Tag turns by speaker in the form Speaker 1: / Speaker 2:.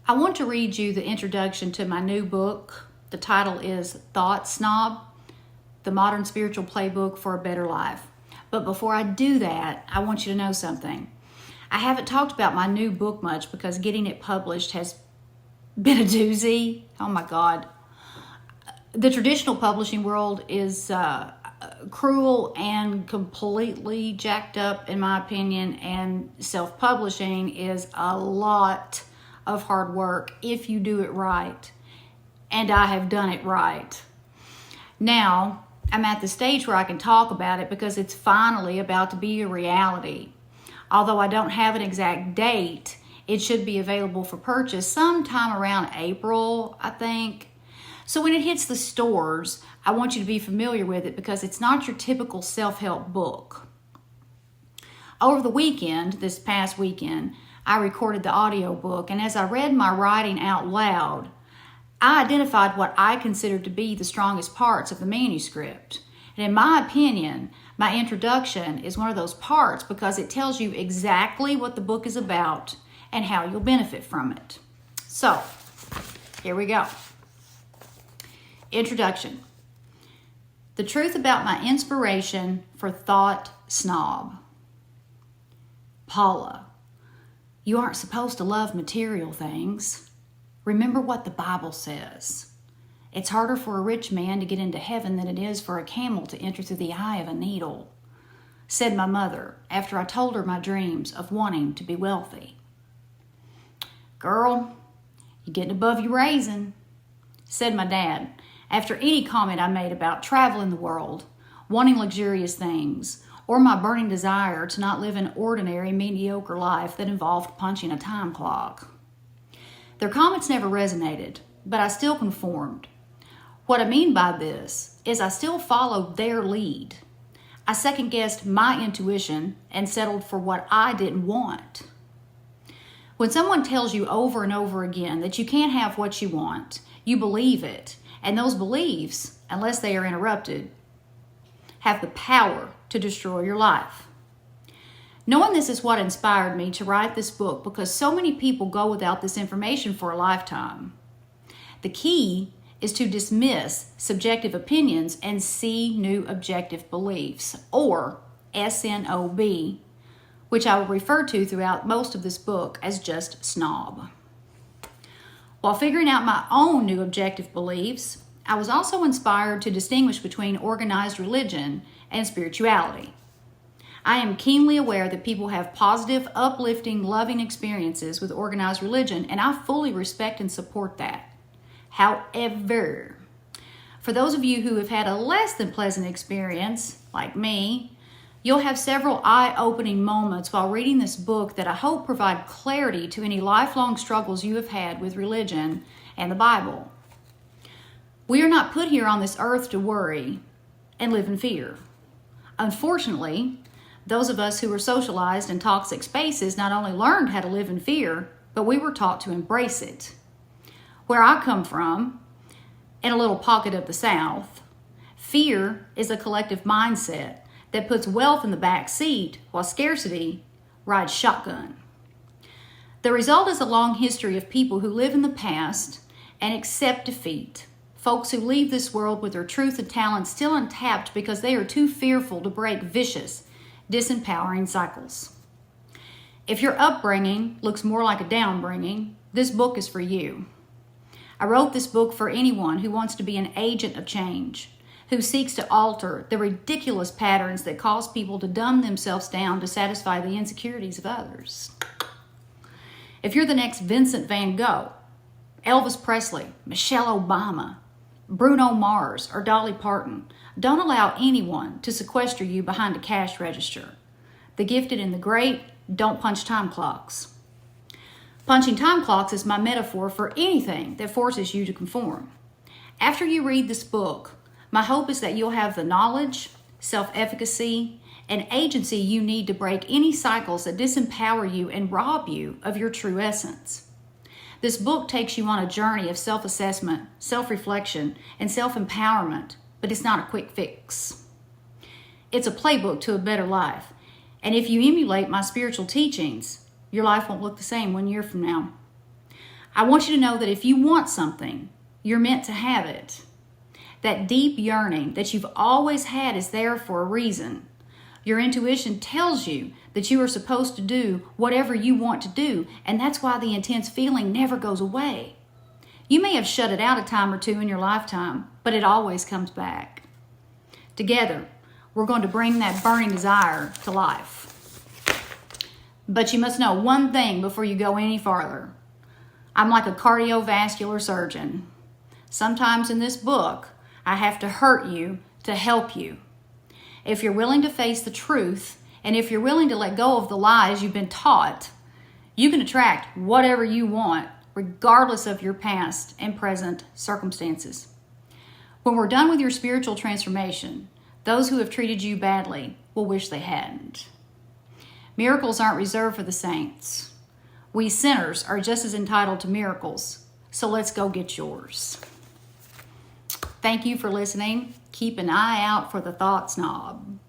Speaker 1: I want to read you the introduction to my new book. The title is Thought Snob, the Modern Spiritual Playbook for a Better Life. But before I do that, I want you to know something. I haven't talked about my new book much because getting it published has been a doozy. Oh my God. The traditional publishing world is cruel and completely jacked up, in my opinion, and self-publishing is a lot of hard work if you do it right. And I have done it right. Now, I'm at the stage where I can talk about it because it's finally about to be a reality. Although I don't have an exact date, it should be available for purchase sometime around April, I think. So when it hits the stores, I want you to be familiar with it because it's not your typical self-help book. Over the weekend, this past weekend, I recorded the audio book, and as I read my writing out loud, I identified what I considered to be the strongest parts of the manuscript. And in my opinion, my introduction is one of those parts because it tells you exactly what the book is about and how you'll benefit from it. So, here we go. Introduction. The truth about my inspiration for Thought Snob. Paula, you aren't supposed to love material things. Remember what the Bible says. It's harder for a rich man to get into heaven than it is for a camel to enter through the eye of a needle, said my mother after I told her my dreams of wanting to be wealthy. Girl, you're getting above your raising, said my dad after any comment I made about traveling the world, wanting luxurious things, or my burning desire to not live an ordinary, mediocre life that involved punching a time clock. Their comments never resonated, but I still conformed. What I mean by this is I still followed their lead. I second-guessed my intuition and settled for what I didn't want. When someone tells you over and over again that you can't have what you want, you believe it, and those beliefs, unless they are interrupted, have the power to destroy your life. Knowing this is what inspired me to write this book because so many people go without this information for a lifetime. The key is to dismiss subjective opinions and see new objective beliefs, or S.N.O.B, which I will refer to throughout most of this book as just snob. While figuring out my own new objective beliefs, I was also inspired to distinguish between organized religion and spirituality. I am keenly aware that people have positive, uplifting, loving experiences with organized religion, and I fully respect and support that. However, for those of you who have had a less than pleasant experience, like me, you'll have several eye-opening moments while reading this book that I hope provide clarity to any lifelong struggles you have had with religion and the Bible. We are not put here on this earth to worry and live in fear. Unfortunately, those of us who were socialized in toxic spaces not only learned how to live in fear, but we were taught to embrace it. Where I come from, in a little pocket of the South, fear is a collective mindset that puts wealth in the back seat while scarcity rides shotgun. The result is a long history of people who live in the past and accept defeat. Folks who leave this world with their truth and talent still untapped because they are too fearful to break vicious, disempowering cycles. If your upbringing looks more like a downbringing, this book is for you. I wrote this book for anyone who wants to be an agent of change, who seeks to alter the ridiculous patterns that cause people to dumb themselves down to satisfy the insecurities of others. If you're the next Vincent van Gogh, Elvis Presley, Michelle Obama, Bruno Mars, or Dolly Parton, don't allow anyone to sequester you behind a cash register. The gifted and the great don't punch time clocks. Punching time clocks is my metaphor for anything that forces you to conform. After you read this book, my hope is that you'll have the knowledge, self-efficacy, and agency you need to break any cycles that disempower you and rob you of your true essence. This book takes you on a journey of self-assessment, self-reflection, and self-empowerment, but it's not a quick fix. It's a playbook to a better life, and if you emulate my spiritual teachings, your life won't look the same 1 year from now. I want you to know that if you want something, you're meant to have it. That deep yearning that you've always had is there for a reason. Your intuition tells you that you are supposed to do whatever you want to do, and that's why the intense feeling never goes away. You may have shut it out a time or two in your lifetime, but it always comes back. Together, we're going to bring that burning desire to life. But you must know one thing before you go any farther. I'm like a cardiovascular surgeon. Sometimes in this book, I have to hurt you to help you. If you're willing to face the truth, and if you're willing to let go of the lies you've been taught, you can attract whatever you want, regardless of your past and present circumstances. When we're done with your spiritual transformation, those who have treated you badly will wish they hadn't. Miracles aren't reserved for the saints. We sinners are just as entitled to miracles, so let's go get yours. Thank you for listening. Keep an eye out for the Thought Snob.